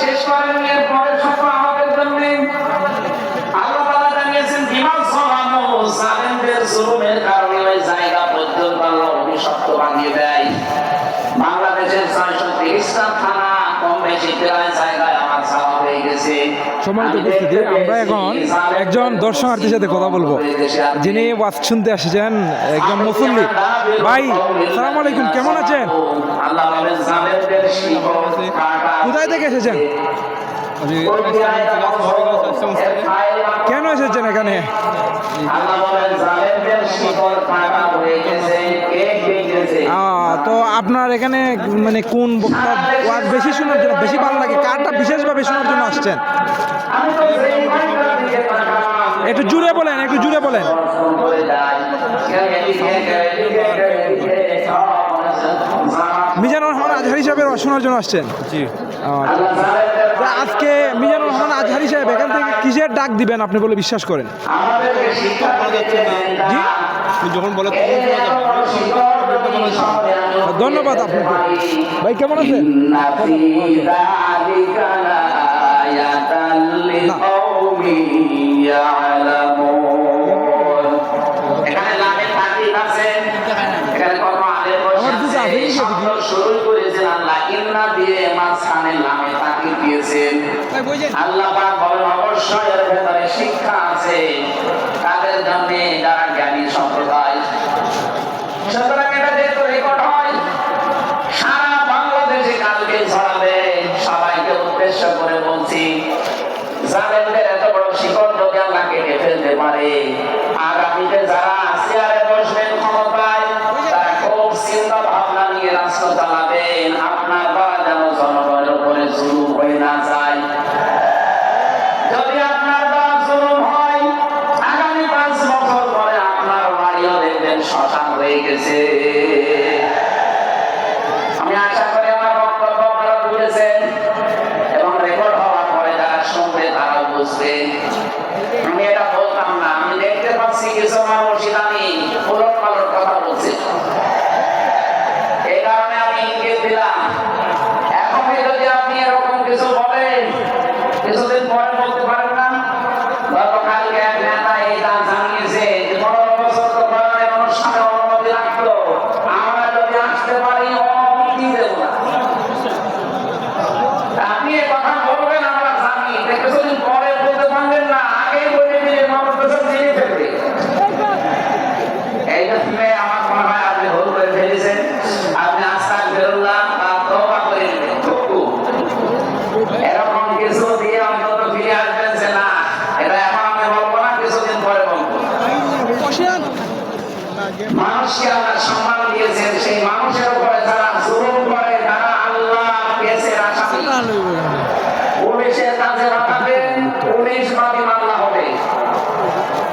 শেষ করেন পরের সত্য আমাদের জন্য আল্লাহ তাআলা জানিয়েছেন বিমা সালামু জালিমদের জুলুমের কারণে ওই জায়গা পর্যন্ত আল্লাহ অভিশপ্ত বানিয়ে দেয়। বাংলাদেশের 630টা থানা কম বেশি প্রায় জায়গায় আমার ছাওয়া হয়ে গেছে। সম্মানিত উপস্থিতি, আমরা এখন একজন দর্শনার্থীর সাথে কথা বলবো, যিনি ওয়াজ শুনতে আসছেন, একজন মুসল্লি। ভাই সালাম আলাইকুম, কেমন আছেন? কোথায় থেকে এসেছেন? কেন এসেছেন এখানে? তো আপনার এখানে মানে কোন বক্তা ওয়াজ বেশি শোনার জন্য, বেশি ভালো লাগে, কারটা বিশেষভাবে শোনার জন্য আসছেন? একটু জুড়ে বলেন, একটু জুড়ে বলেন। মিজানুর রহমান আজহারি সাহেবের শোনার জন্য আসছেন? জি। আজকে মিজানুর রহমান আজহারি সাহেব এখান থেকে কিসের ডাক দিবেন আপনি বলে বিশ্বাস করেন? জি, যখন বলে ধন্যবাদ আপনাকে। ভাই কেমন আছেন? শিক্ষা আছে তাদের জন্য, যারা জ্ঞানী সম্প্রদায়। সুতরাং এটা যেহেতু রেকর্ড হয়, সারা বাংলাদেশে কালকে ছড়াবে। সবাইকে উদ্দেশ্য করে বলছি, জালেমদের এত বড় শিকড় যদি আল্লাহ কেটে ফেলতে পারে, আগামীতে যারা চেয়ারে বসবেন ক্ষমতায়, তারা খুব চিন্তা ভাবনা নিয়ে রাষ্ট্র চালাবেন। আপনার বা যেন জনগণের উপরে জুলুম হয়ে না যায়। যদি আপনার বা জুলুম হয়, আগামী 5 বছর পরে আপনার বাড়িও দেখবেন শ্মশান হয়ে গেছে। আমি আশা করি আমার বক্তব্য আপনারা বুঝেছেন এবং রেকর্ড হওয়ার পরে যারা শুনবে তারা বুঝবে। আমি এটা বলতাম না, আমি দেখতে পাচ্ছি কিছু মানুষ ইদানিং উলট পালট কথা বলছে। এই কারণে আমি ইঙ্গিত দিলাম, এখনই যদি আপনি এরকম কিছু বলেন, কিছুদিন পরে বলতে পারেন না। গতকালকে এক নেতা এই দান জানিয়েছে যে 15 বছর তো কোরআনের অনুষ্ঠানে অনুমতি রাখলো, আমরা যদি আসতে পারি অনুমতি দেব না। আপনি এই কথা বলবেন আমরা জানি, কিছুদিন পরে বলতে পারবেন না, আগেই বলে দিলে মানুষ তো সব জেনে ফেলবে। এই জন্য আমার মনে হয় আপনি ভুল করে ফেলেছেন। আপনি আস্তাগফিরুল্লাহ বা তওবা করে নেবেন। এরকম কিছু দিয়ে অন্তত ফিরে আসবেন যে না, এটা এখন আমি বলবো না, কিছুদিন পরে বলবো। মানুষকে আল্লাহ সম্মান দিয়েছেন, সেই মানুষের উপরে যারা জুলুম করে, তারা আল্লাহ কেসের আসামি। পুলিশের কাছে পাঠাবেন, পুলিশ বাদী মামলা হবে।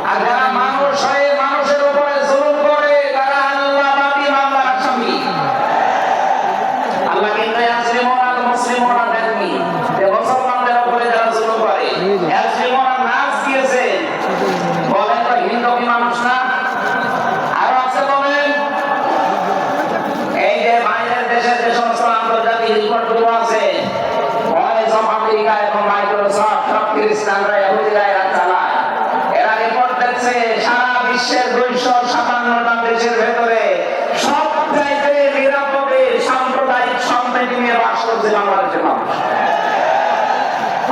আর যারা মানুষ হয়ে মানুষের উপরে জুলুম করে, তারা আল্লাহ বাদী মামলার আসামি। আল্লাহ কিন্তু ইয়াসলিমুনা আল মুসলিমুনা দেননি যে মুসলমানদের উপরে যারা জুলুম করে, ইয়াসলিমুনা নাস দিয়েছে। বলেন তো হিন্দু কি মানুষ না? আরো আছে বলেন। এই যে বাইরের দেশের যে সমস্ত আন্তর্জাতিক রিপোর্টগুলো আছে, ভয়েস অফ আমেরিকা এবং মাইক্রোসফট, সব খ্রিস্টানরা ইহুদিরা এরা চালায়। এরা রিপোর্ট দিচ্ছে সারা বিশ্বের 257টা দেশের ভেতরে সব চাইতে নিরাপদে সাম্প্রদায়িক সম্প্রীতি নিয়ে বাস করছে বাংলাদেশের মানুষ।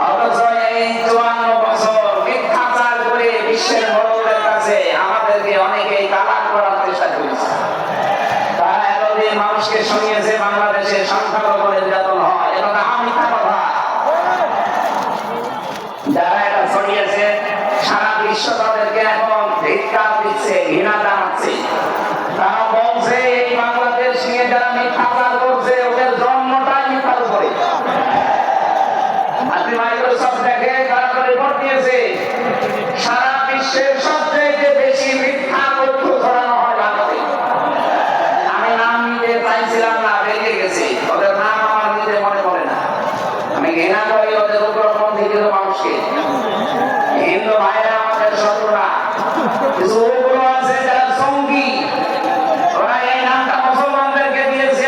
অথচ এই 54 বছর মিথ্যাচার করে বিশ্বের বড়দের কাছে আমাদেরকে অনেকেই তালাক করার চেষ্টা করেছে। তারা এতদিন মানুষকে শুনিয়েছে বাংলাদেশে সংখ্যালঘু নির্যাতন হয়, এটা মিথ্যা কথা। যারা এটা ছড়িয়েছে সারা বিশ্ব তাদেরকে এখন ধিক্কার দিচ্ছে, ঘৃণা জানাচ্ছে। তারা বলছে এই বাংলাদেশ নিয়ে যারা মিথ্যাচার করছে, ওদের জন্মটাই মিথ্যার উপরে। আপনি মাইক্রোসফট দেখে তারা তো রিপোর্ট দিয়েছে সারা বিশ্বের সবচেয়ে বেশি মিথ্যা তথ্য ছড়ানো হয় বাংলাদেশে। আমি নাম নিতে চাইছিলাম না, বেরিয়ে গেছে। ওদের নাম আমার নিতে মনে পড়ে না। আমি ঘৃণা করি ওদের উগ্রপন্থী কিছু মানুষকে। হিন্দু ভাইরা আমাদের শত্রুরা। কিছু উগ্র আছে যারা সঙ্গী, ওরা এই নামটা মুসলমানদেরকে দিয়েছে।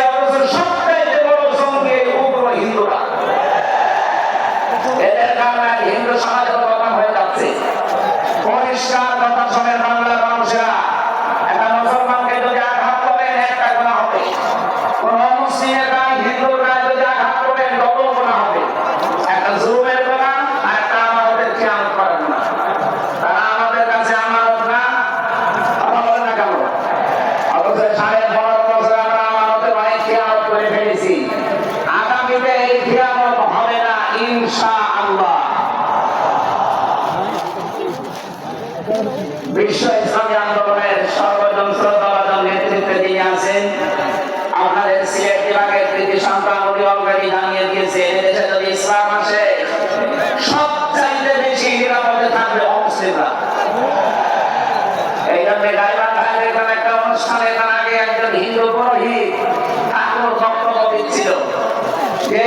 আমাদের সিলেট বিভাগের কৃতি সন্তান উনি অলরেডি জানিয়ে দিয়েছে এদেশে যদি ইসলাম আসে সবচাইতে বেশি নিরাপদে থাকবে অমুসলিমরা। এই জন্য গাইবান্ধায় দেখলাম একটা অনুষ্ঠানে তার আগে একজন হিন্দু পুরোহিত ঠাকুর বক্তব্য দিচ্ছিল যে